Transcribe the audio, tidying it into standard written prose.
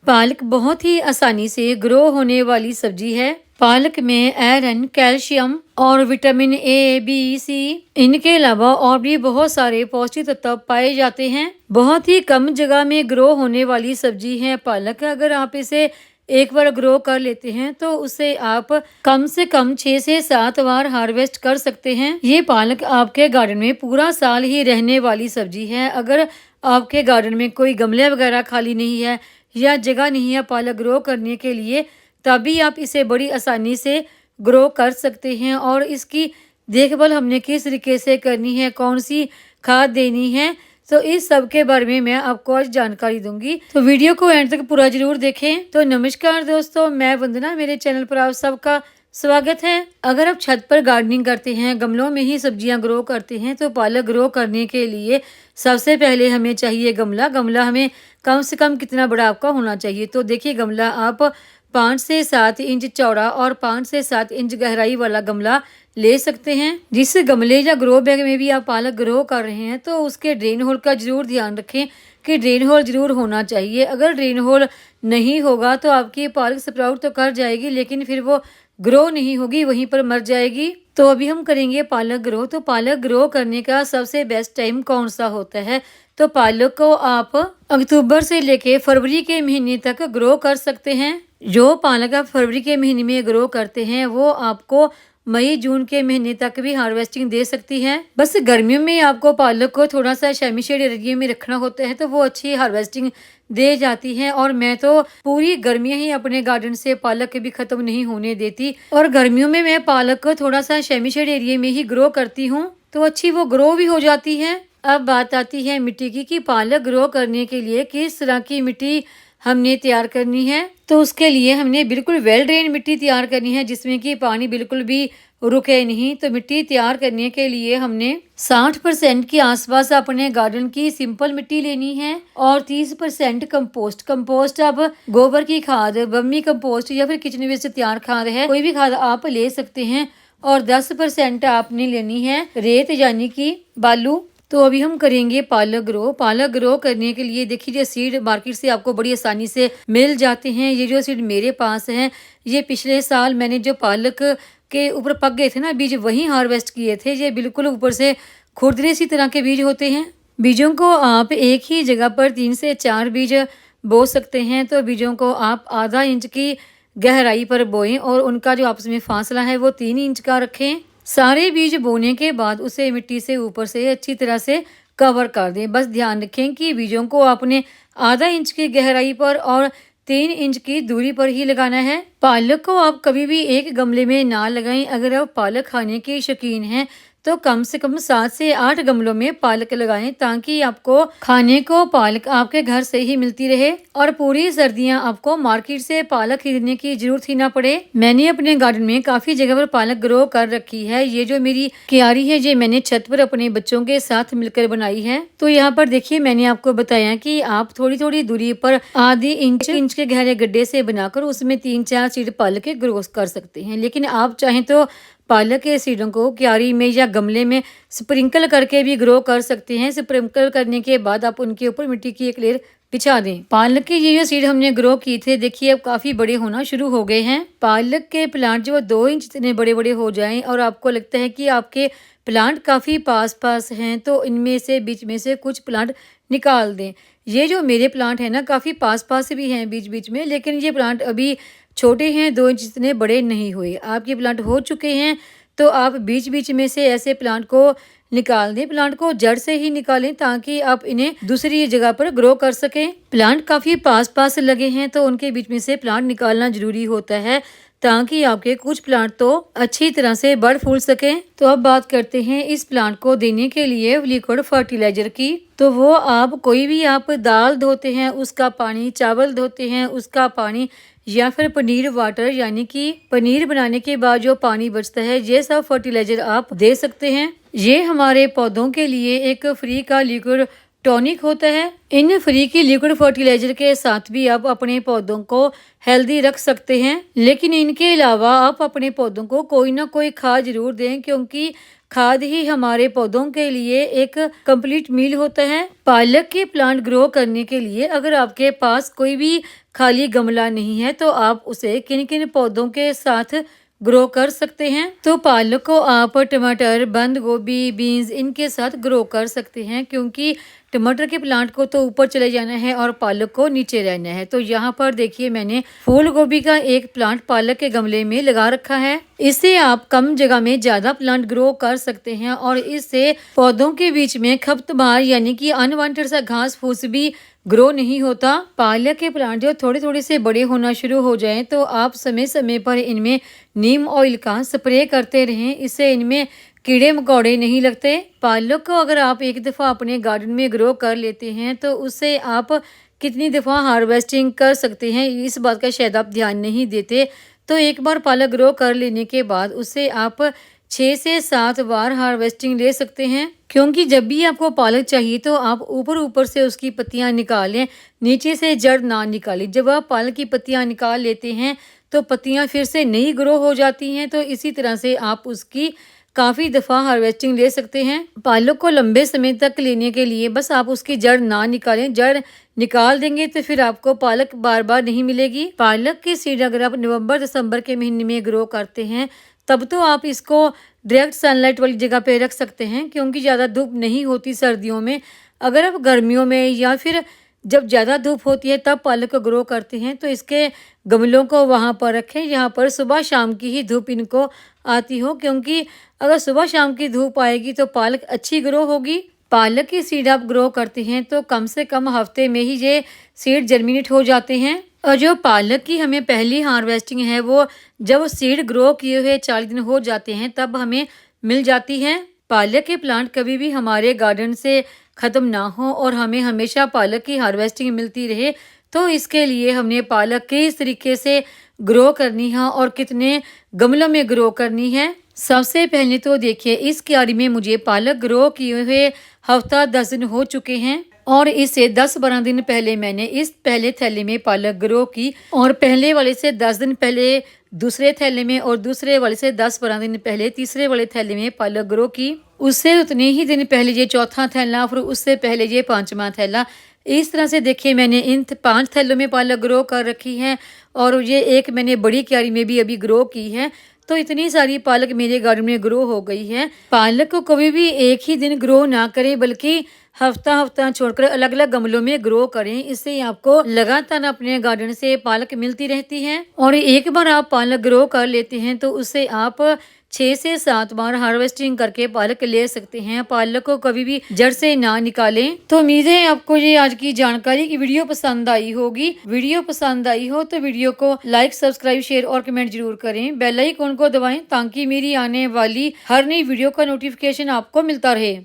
पालक बहुत ही आसानी से ग्रो होने वाली सब्जी है। पालक में आयरन, कैल्शियम और विटामिन ए, बी, सी, इनके अलावा और भी बहुत सारे पौष्टिक तत्व पाए जाते हैं। बहुत ही कम जगह में ग्रो होने वाली सब्जी है पालक। अगर आप इसे एक बार ग्रो कर लेते हैं तो उसे आप कम से कम 6 से 7 बार हार्वेस्ट कर सकते हैं। ये पालक आपके गार्डन में पूरा साल ही रहने वाली सब्जी है। अगर आपके गार्डन में कोई गमले वगैरह खाली नहीं है या जगह नहीं है पालक ग्रो करने के लिए, तभी आप इसे बड़ी आसानी से ग्रो कर सकते हैं। और इसकी देखभाल हमने किस तरीके से करनी है, कौन सी खाद देनी है, तो इस सब के बारे में मैं आपको आज जानकारी दूंगी। तो वीडियो को एंड तक पूरा जरूर देखें। तो नमस्कार दोस्तों, मैं वंदना, मेरे चैनल पर आप सबका स्वागत है। अगर आप छत पर गार्डनिंग करते हैं, गमलों में ही सब्जियां ग्रो करते हैं, तो पालक ग्रो करने के लिए सबसे पहले हमें चाहिए गमला। गमला हमें कम से कम कितना बड़ा आपका होना चाहिए, तो देखिए गमला आप 5 से 7 इंच चौड़ा और 5 से 7 इंच गहराई वाला गमला ले सकते हैं। जिस गमले या ग्रो बैग में भी आप पालक ग्रो कर रहे हैं तो उसके ड्रेन होल का जरूर ध्यान रखें कि ड्रेन होल जरूर होना चाहिए। अगर ड्रेन होल नहीं होगा तो आपकी पालक स्प्राउट तो कर जाएगी, लेकिन फिर वो ग्रो नहीं होगी, वहीं पर मर जाएगी। तो अभी हम करेंगे पालक ग्रो। तो पालक ग्रो करने का सबसे बेस्ट टाइम कौन सा होता है, तो पालक को आप अक्टूबर से लेके फरवरी के महीने तक ग्रो कर सकते हैं। जो पालक आप फरवरी के महीने में ग्रो करते हैं वो आपको मई जून के महीने तक भी हार्वेस्टिंग दे सकती है। बस गर्मियों में आपको पालक को थोड़ा सा सेमी शेड एरिया में रखना होता है तो वो अच्छी हार्वेस्टिंग दे जाती है। और मैं तो पूरी गर्मियां ही अपने गार्डन से पालक के भी खत्म नहीं होने देती, और गर्मियों में मैं पालक को थोड़ा सा सेमी शेड एरिया में ही ग्रो करती हूँ, तो अच्छी वो ग्रो भी हो जाती है। अब बात आती है मिट्टी की कि पालक ग्रो करने के लिए किस तरह की मिट्टी हमने तैयार करनी है। तो उसके लिए हमने बिल्कुल वेल ड्रेन मिट्टी तैयार करनी है, जिसमें कि पानी बिल्कुल भी रुके नहीं। तो मिट्टी तैयार करने के लिए हमने 60% के आसपास अपने गार्डन की सिंपल मिट्टी लेनी है और 30% कंपोस्ट अब गोबर की खाद, वर्मी कंपोस्ट या फिर किचन वेस्ट तैयार खाद है, कोई भी खाद आप ले सकते हैं। और 10% आपने लेनी है रेत यानी कि बालू। तो अभी हम करेंगे पालक ग्रो। पालक ग्रो करने के लिए देखिए ये सीड मार्केट से आपको बड़ी आसानी से मिल जाते हैं। ये जो सीड मेरे पास हैं, ये पिछले साल मैंने जो पालक के ऊपर पक गए थे ना बीज, वही हार्वेस्ट किए थे। ये बिल्कुल ऊपर से खुरदरे सी तरह के बीज होते हैं। बीजों को आप एक ही जगह पर 3 से 4 बीज बो सकते हैं। तो बीजों को आप आधा इंच की गहराई पर बोएं और उनका जो आपस में फासला है वो 3 इंच का रखें। सारे बीज बोने के बाद उसे मिट्टी से ऊपर से अच्छी तरह से कवर कर दें। बस ध्यान रखें कि बीजों को आपने आधा इंच की गहराई पर और 3 इंच की दूरी पर ही लगाना है। पालक को आप कभी भी एक गमले में ना लगाएं। अगर आप पालक खाने के शौकीन हैं तो कम से कम 7 से 8 गमलों में पालक लगाएं, ताकि आपको खाने को पालक आपके घर से ही मिलती रहे और पूरी सर्दियां आपको मार्केट से पालक खरीदने की जरूरत ही ना पड़े। मैंने अपने गार्डन में काफी जगह पर पालक ग्रो कर रखी है। ये जो मेरी क्यारी है ये मैंने छत पर अपने बच्चों के साथ मिलकर बनाई है। तो यहाँ पर देखिए मैंने आपको बताया कि आप थोड़ी थोड़ी दूरी पर आधी इंच के गहरे गड्ढे से बनाकर उसमें 3-4 सीड पालक के ग्रो कर सकते हैं। लेकिन आप चाहें तो पालक के सीडों को क्यारी में या गमले में स्प्रिंकल करके भी ग्रो कर सकते हैं। स्प्रिंकल करने के बाद आप उनके ऊपर मिट्टी की एक लेयर बिछा दें। पालक के ये जो सीड हमने ग्रो की थे देखिए अब काफी बड़े होना शुरू हो गए हैं। पालक के प्लांट जो 2 इंच इतने बड़े बड़े हो जाएं और आपको लगता है कि आपके प्लांट काफी पास हैं, तो इनमें से बीच में से कुछ प्लांट निकाल दें। ये जो मेरे प्लांट है ना काफी पास भी हैं बीच बीच में, लेकिन ये प्लांट अभी छोटे हैं, 2 इंच इतने बड़े नहीं हुए। आपके प्लांट हो चुके हैं तो आप बीच बीच में से ऐसे प्लांट को निकाल दें। प्लांट को जड़ से ही निकालें ताकि आप इन्हें दूसरी जगह पर ग्रो कर सकें। प्लांट काफी पास लगे हैं तो उनके बीच में से प्लांट निकालना जरूरी होता है, ताकि आपके कुछ प्लांट तो अच्छी तरह से बढ़ फूल सकें। तो अब बात करते हैं इस प्लांट को देने के लिए लिक्विड फर्टिलाइजर की। तो वो आप कोई भी आप दाल धोते हैं उसका पानी, चावल धोते हैं उसका पानी, या फिर पनीर वाटर यानी कि पनीर बनाने के बाद जो पानी बचता है, ये सब फर्टिलाइजर आप दे सकते हैं। ये हमारे पौधों के लिए एक फ्री का लिक्विड टॉनिक होता है। इन फ्री की लिक्विड फर्टिलाइजर के साथ भी आप अपने पौधों को हेल्दी रख सकते हैं, लेकिन इनके अलावा आप अपने पौधों को कोई ना कोई खाद जरूर दें, क्योंकि खाद ही हमारे पौधों के लिए एक कंप्लीट मील होता है। पालक के प्लांट ग्रो करने के लिए अगर आपके पास कोई भी खाली गमला नहीं है तो आप उसे किन किन पौधों के साथ ग्रो कर सकते हैं। तो पालक को आप टमाटर, बंद गोभी, बीन्स इनके साथ ग्रो कर सकते हैं, क्योंकि टमाटर के प्लांट को तो ऊपर चले जाना है और पालक को नीचे रहना है। तो यहाँ पर देखिए मैंने फूल गोभी का एक प्लांट पालक के गमले में लगा रखा है। इससे आप कम जगह में ज्यादा प्लांट ग्रो कर सकते हैं और इससे पौधों के बीच में खरपतवार यानी कि अनवांटेड सा घास फूस भी ग्रो नहीं होता। पालक के प्लांट जो थोड़े थोड़े से बड़े होना शुरू हो जाएं तो आप समय समय पर इनमें नीम ऑयल का स्प्रे करते रहें, इससे इनमें कीड़े मकोड़े नहीं लगते। पालक को अगर आप एक दफ़ा अपने गार्डन में ग्रो कर लेते हैं तो उससे आप कितनी दफ़ा हार्वेस्टिंग कर सकते हैं, इस बात का शायद आप ध्यान नहीं देते। तो एक बार पालक ग्रो कर लेने के बाद उससे आप 6 से 7 बार हार्वेस्टिंग ले सकते हैं, क्योंकि जब भी आपको पालक चाहिए तो आप ऊपर ऊपर से उसकी पत्तियां निकालें, नीचे से जड़ ना निकालें। जब आप पालक की पत्तियां निकाल लेते हैं तो पत्तियां फिर से नई ग्रो हो जाती हैं। तो इसी तरह से आप उसकी काफ़ी दफ़ा हार्वेस्टिंग ले सकते हैं। पालक को लंबे समय तक लेने के लिए बस आप उसकी जड़ ना निकालें, जड़ निकाल देंगे तो फिर आपको पालक बार बार नहीं मिलेगी। पालक की सीड अगर आप नवंबर दिसंबर के महीने में ग्रो करते हैं तब तो आप इसको डायरेक्ट सनलाइट वाली जगह पे रख सकते हैं, क्योंकि ज़्यादा धूप नहीं होती सर्दियों में। अगर आप गर्मियों में या फिर जब ज़्यादा धूप होती है तब पालक को ग्रो करते हैं तो इसके गमलों को वहाँ पर रखें जहाँ पर सुबह शाम की ही धूप इनको आती हो, क्योंकि अगर सुबह शाम की धूप आएगी तो पालक अच्छी ग्रो होगी। पालक की सीड आप ग्रो करते हैं तो कम से कम हफ्ते में ही ये सीड जर्मिनेट हो जाते हैं। और जो पालक की हमें पहली हार्वेस्टिंग है वो जब सीड ग्रो किए हुए 40 दिन हो जाते हैं तब हमें मिल जाती है। पालक के प्लांट कभी भी हमारे गार्डन से ख़त्म ना हो और हमें हमेशा पालक की हार्वेस्टिंग मिलती रहे, तो इसके लिए हमने पालक किस तरीके से ग्रो करनी है और कितने गमलों में ग्रो करनी है। सबसे पहले तो देखिए इस क्यारी में मुझे पालक ग्रो किए हुए हफ्ता 10 दिन हो चुके हैं और इससे 10-12 दिन पहले मैंने इस पहले थैले में पालक ग्रो की और पहले वाले से 10 दिन पहले दूसरे थैले में और दूसरे वाले से 10-12 दिन पहले तीसरे वाले थैले में पालक ग्रो की। उससे उतने ही दिन पहले ये चौथा थैला, फिर उससे पहले ये 5वां थैला। इस तरह से देखिए मैंने इन 5 थैलों में पालक ग्रो कर रखी है और ये एक मैंने बड़ी क्यारी में भी अभी ग्रो की है। तो इतनी सारी पालक मेरे गार्डन में ग्रो हो गई है। पालक को कभी भी एक ही दिन ग्रो ना करें, बल्कि हफ्ता हफ्ता छोड़कर अलग अलग गमलों में ग्रो करें। इससे आपको लगातार अपने गार्डन से पालक मिलती रहती है और एक बार आप पालक ग्रो कर लेते हैं तो उससे आप 6 से 7 बार हार्वेस्टिंग करके पालक ले सकते हैं। पालक को कभी भी जड़ से ना निकालें। तो उम्मीद है आपको ये आज की जानकारी की वीडियो पसंद आई होगी। वीडियो पसंद आई हो तो वीडियो को लाइक, सब्सक्राइब, शेयर और कमेंट जरूर करें। बेल आइकन को दबाएं ताकि मेरी आने वाली हर नई वीडियो का नोटिफिकेशन आपको मिलता रहे।